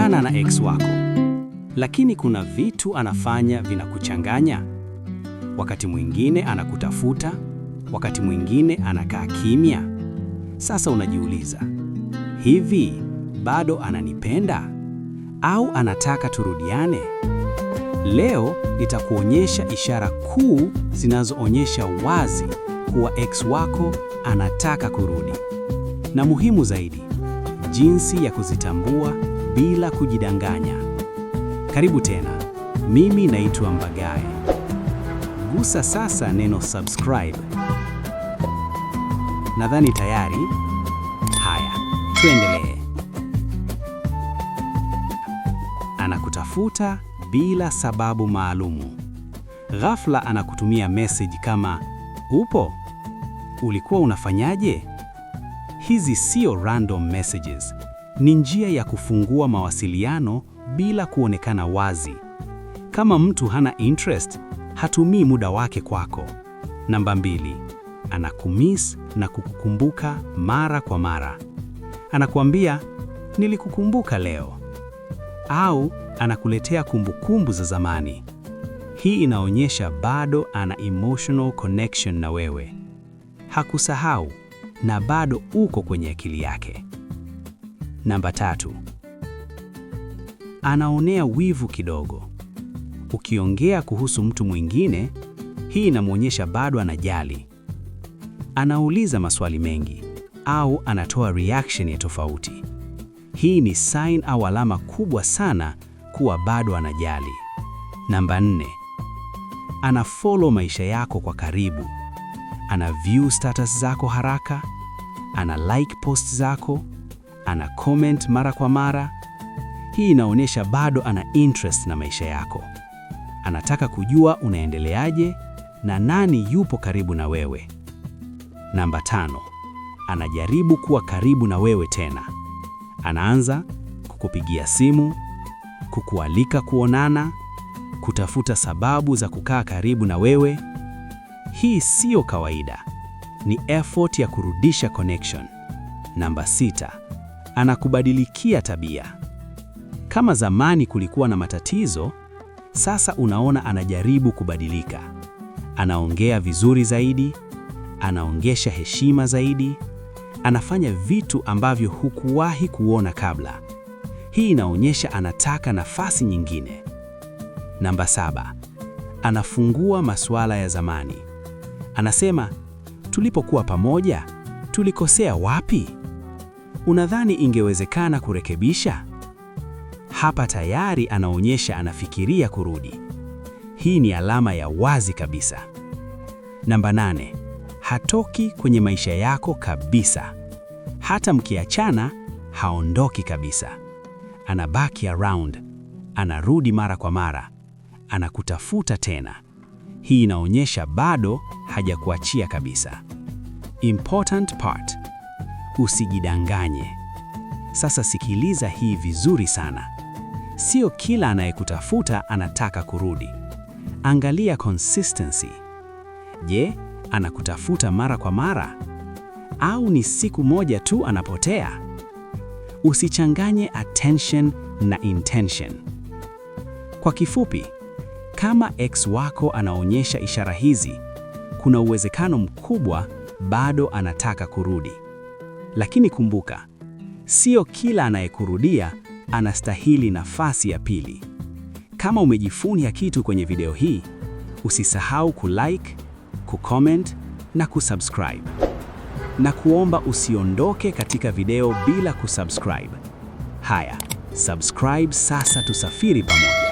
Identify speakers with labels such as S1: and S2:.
S1: Umeachana na ex wako, lakini kuna vitu anafanya vinakuchanganya. Wakati mwingine anakutafuta, wakati mwingine anakaa kimya. Sasa unajiuliza, hivi bado ananipenda au anataka turudiane? Leo nitakuonyesha ishara kuu zinazoonyesha wazi kuwa ex wako anataka kurudi. Na muhimu zaidi, jinsi ya kuzitambua bila kujidanganya. Karibu tena. Mimi naitwa Mbagae. Gusa sasa neno subscribe. Nadhani tayari. Haya, tuendelee. Anakutafuta bila sababu maalumu. Ghafla anakutumia message kama upo? Ulikuwa unafanyaje? Hizi sio random messages. Ni njia ya kufungua mawasiliano bila kuonekana wazi. Kama mtu hana interest, hatumii muda wake kwako. Namba 2, anakumiss na kukukumbuka mara kwa mara. Anakuambia, nilikukumbuka leo. Au anakuletea kumbukumbu za zamani. Hii inaonyesha bado ana emotional connection na wewe. Hakusahau na bado uko kwenye akili yake. Namba 3, anaonea wivu kidogo. Ukiongea kuhusu mtu mwingine, hii inamwonyesha bado anajali. Anauliza maswali mengi au anatoa reaction ya tofauti. Hii ni sign au alama kubwa sana kuwa bado anajali. Namba 4, ana follow maisha yako kwa karibu. Ana view status zako haraka, ana like post zako, ana comment mara kwa mara. Hii inaonyesha bado ana interest na maisha yako. Anataka kujua unaendeleaje na nani yupo karibu na wewe. Namba 5, anajaribu kuwa karibu na wewe tena. Anaanza kukupigia simu, kukualika kuonana, kutafuta sababu za kukaa karibu na wewe. Hii sio kawaida. Ni effort ya kurudisha connection. Namba 6, anakubadilikia tabia. Kama zamani kulikuwa na matatizo, sasa unaona anajaribu kubadilika. Anaongea vizuri zaidi, anaongesha heshima zaidi, anafanya vitu ambavyo hukuwahi kuona kabla. Hii inaonyesha anataka nafasi nyingine. Namba 7, anafungua masuala ya zamani. Anasema, tulipokuwa pamoja, tulikosea wapi? Unadhani ingewezekana kurekebisha? Hapa tayari anaonyesha anafikiria kurudi. Hii ni alama ya wazi kabisa. Namba 8, hatoki kwenye maisha yako kabisa. Hata mkiachana, haondoki kabisa. Anabaki around, anarudi mara kwa mara, anakutafuta tena. Hii inaonyesha bado hajakuachia kabisa. Important part, usijidanganye. Sasa sikiliza hii vizuri sana. Sio kila anayekutafuta anataka kurudi. Angalia consistency. Je, anakutafuta mara kwa mara? Au ni siku moja tu anapotea? Usichanganye attention na intention. Kwa kifupi, kama ex wako anaonyesha ishara hizi, kuna uwezekano mkubwa bado anataka kurudi. Lakini kumbuka, sio kila anayekurudia anastahili nafasi ya pili. Kama umejifunza kitu kwenye video hii, usisahau kulike, kucomment na kusubscribe. Na kuomba usiondoke katika video bila kusubscribe. Haya, subscribe sasa tusafiri pamoja.